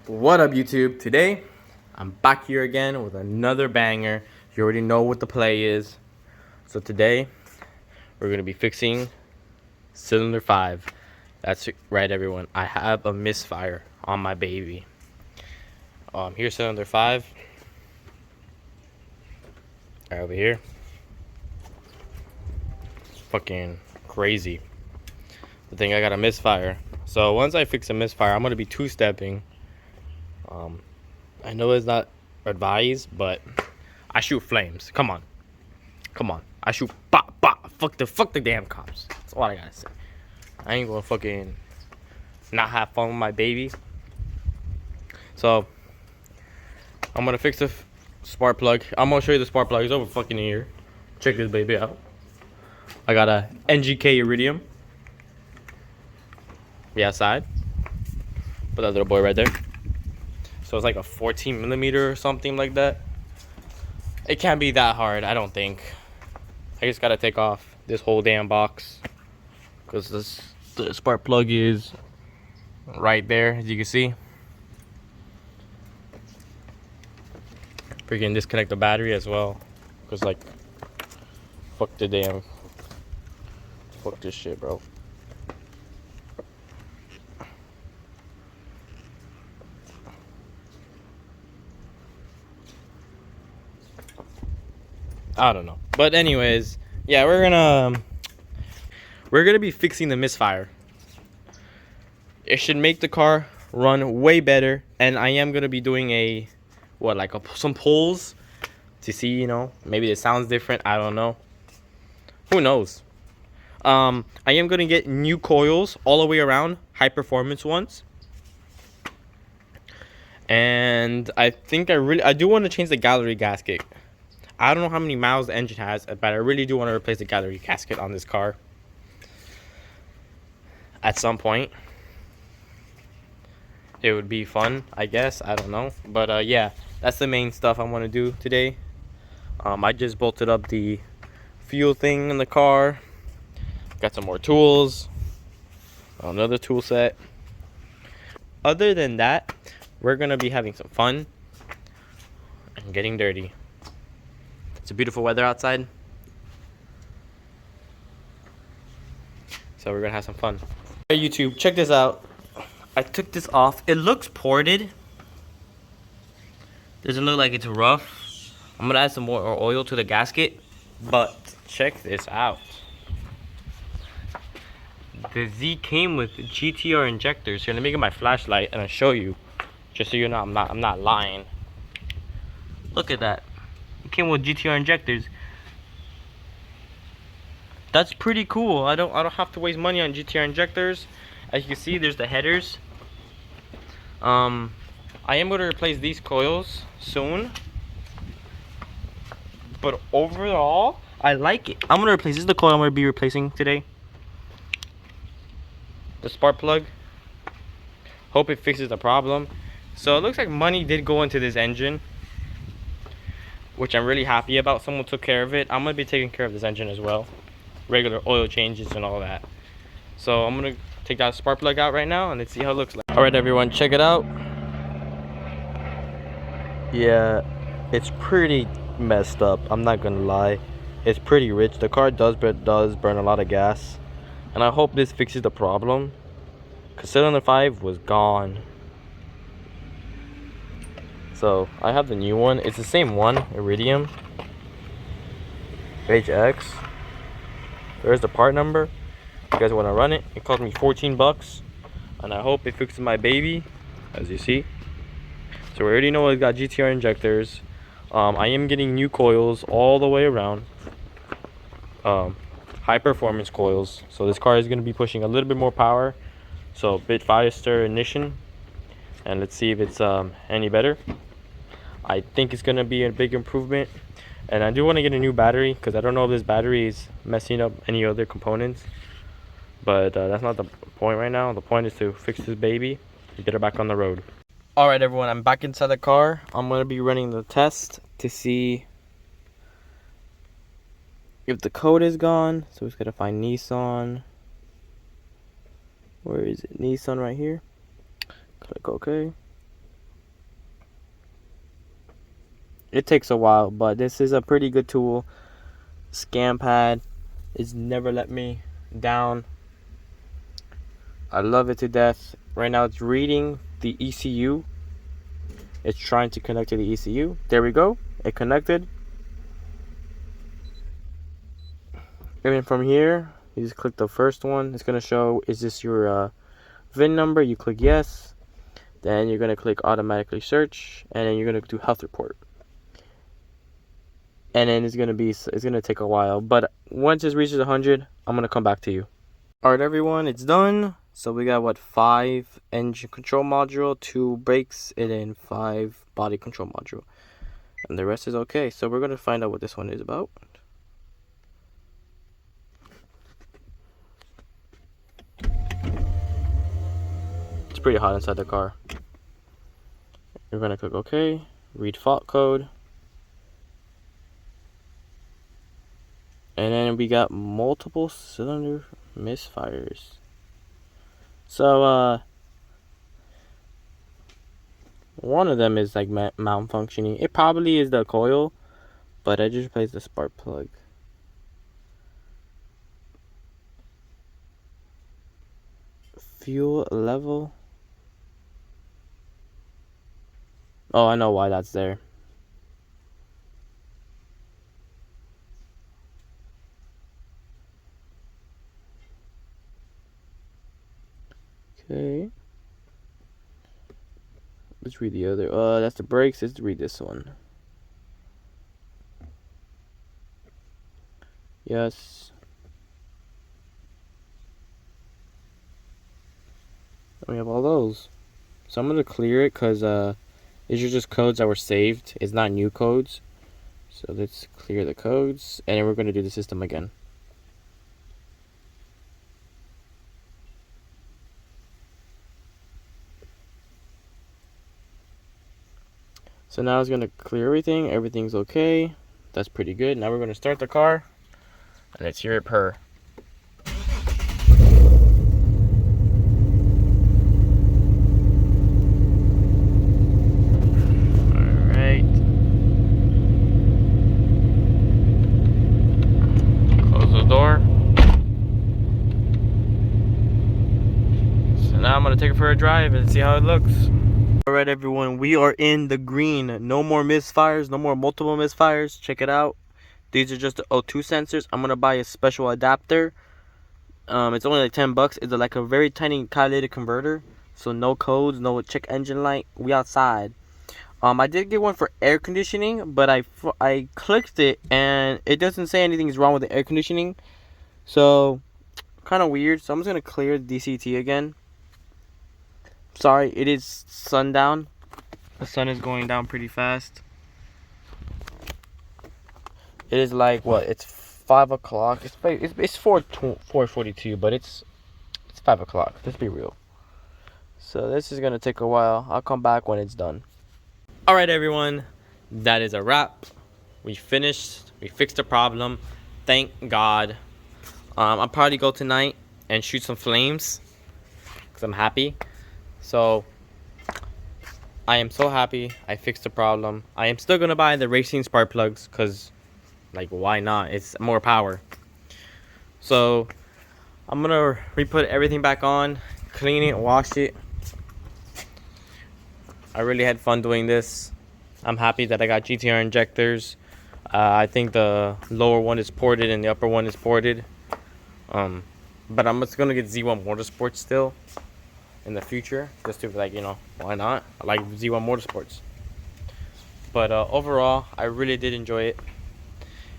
What up, YouTube? Today I'm back here again with another banger. You already know what the play is. So today we're gonna be fixing cylinder 5. That's right, everyone. I have a misfire on my baby. Here's cylinder 5. Right over here. Fucking crazy. The thing, I got a misfire. So once I fix a misfire, I'm gonna be two-stepping. I know it's not advised, but I shoot flames. Come on. I shoot bop bop. Fuck the damn cops. That's all I gotta say. I ain't gonna fucking not have fun with my baby. So I'm gonna fix the spark plug. I'm gonna show you the spark plug. It's over fucking here. Check this baby out. I got a NGK iridium. Be outside. Put that little boy right there. So it's like a 14mm or something like that. It can't be that hard, I don't think. I just gotta take off this whole damn box, because the spark plug is right there, as you can see. Freaking disconnect the battery as well, because like, fuck this shit, bro. I don't know, but anyways, yeah, we're gonna be fixing the misfire. It should make the car run way better, and I am gonna be doing some pulls to see, you know, maybe it sounds different. I don't know. Who knows? I am gonna get new coils all the way around, high performance ones. And I think I do want to change the gallery gasket. I don't know how many miles the engine has, but I really do want to replace the gallery gasket on this car at some point. It would be fun, I guess. I don't know, but yeah, that's the main stuff I want to do today. I just bolted up the fuel thing in the car. Got some more tools, another tool set. Other than that, we're gonna be having some fun and getting dirty. It's a beautiful weather outside, so we're gonna have some fun. Hey YouTube, check this out. I took this off. It looks ported. Doesn't look like it's rough. I'm gonna add some more oil to the gasket, but check this out. The Z came with GTR injectors. Here, let me get my flashlight and I'll show you, just so you know I'm not lying. Look at that. It came with GTR injectors. That's pretty cool. I don't have to waste money on GTR injectors. As you can see, there's the headers. I am going to replace these coils soon, but overall I like it. I'm going to replace, this is the coil I'm going to be replacing today, the spark plug. Hope it fixes the problem. So it looks like money did go into this engine, which I'm really happy about. Someone took care of it. I'm going to be taking care of this engine as well, regular oil changes and all that. So I'm going to take that spark plug out right now and let's see how it looks like. All right, everyone, check it out. Yeah, it's pretty messed up, I'm not gonna lie. It's pretty rich. The car does burn a lot of gas, and I hope this fixes the problem, because cylinder 5 was gone. So I have the new one. It's the same one, iridium HX. There's the part number. If you guys want to run it, it cost me 14 bucks, and I hope it fixes my baby, as you see. So we already know it's got GTR injectors. I am getting new coils all the way around, high performance coils. So this car is going to be pushing a little bit more power, so a bit faster ignition, and let's see if it's any better. I think it's going to be a big improvement. And I do want to get a new battery, because I don't know if this battery is messing up any other components, but that's not the point right now. The point is to fix this baby and get her back on the road. All right, everyone, I'm back inside the car. I'm going to be running the test to see if the code is gone. So we're just going to find Nissan. Where is it? Nissan right here. Click OK. It takes a while, but this is a pretty good tool. Scan pad is never let me down. I love it to death. Right now it's reading the ECU. It's trying to connect to the ECU. There we go. It connected. And then from here, you just click the first one. It's going to show, is this your VIN number? You click yes. Then you're going to click automatically search. And then you're going to do health report. And then it's going to take a while. But once it reaches 100, I'm going to come back to you. Alright everyone, it's done. So we got what, 5 engine control module, 2 brakes, and then 5 body control module. And the rest is okay. So we're going to find out what this one is about. It's pretty hot inside the car. You're going to click OK, read fault code. And then we got multiple cylinder misfires. So, one of them is like malfunctioning. It probably is the coil, but I just replaced the spark plug. Fuel level. Oh, I know why that's there. Okay. Let's read the other. That's the brakes. Let's read this one. Yes. We have all those. So I'm gonna clear it because these are just codes that were saved. It's not new codes. So let's clear the codes, and then we're gonna do the system again. So now it's gonna clear everything. Everything's okay. That's pretty good. Now we're gonna start the car, and let's hear it purr. Alright. Close the door. So now I'm gonna take it for a drive and see how it looks. Alright everyone, we are in the green. No more misfires, no more multiple misfires. Check it out. These are just the O2 sensors. I'm gonna buy a special adapter. It's only like 10 bucks. It's like a very tiny catalytic converter. So no codes, no check engine light. We outside. I did get one for air conditioning, but I clicked it and it doesn't say anything's wrong with the air conditioning. So kind of weird. So I'm just gonna clear the DCT again. Sorry, it is sundown. The sun is going down pretty fast. It is like what? It's 5 o'clock. It's 4:42, but it's 5 o'clock. Let's be real. So this is gonna take a while. I'll come back when it's done. All right, everyone, that is a wrap. We finished. We fixed the problem. Thank God. I'll probably go tonight and shoot some flames because I'm happy. So I am so happy I fixed the problem. I am still gonna buy the racing spark plugs because, like, why not? It's more power. So I'm gonna re-put everything back on, clean it, wash it. I really had fun doing this. I'm happy that I got GTR injectors. I think the lower one is ported and the upper one is ported. But I'm just gonna get Z1 Motorsports still in the future, just to, like, you know, why not? I like Z1 Motorsports. But overall, I really did enjoy it.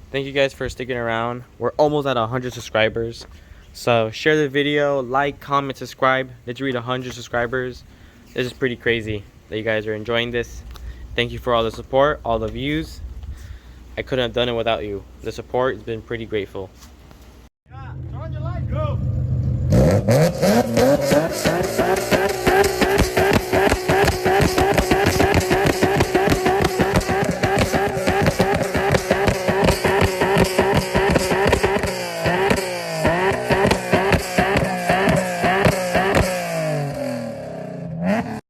Thank you guys for sticking around. We're almost at 100 subscribers. So share the video, like, comment, subscribe. Let's reach 100 subscribers. This is pretty crazy that you guys are enjoying this. Thank you for all the support, all the views. I couldn't have done it without you. The support has been pretty grateful. Yeah, turn your light, go.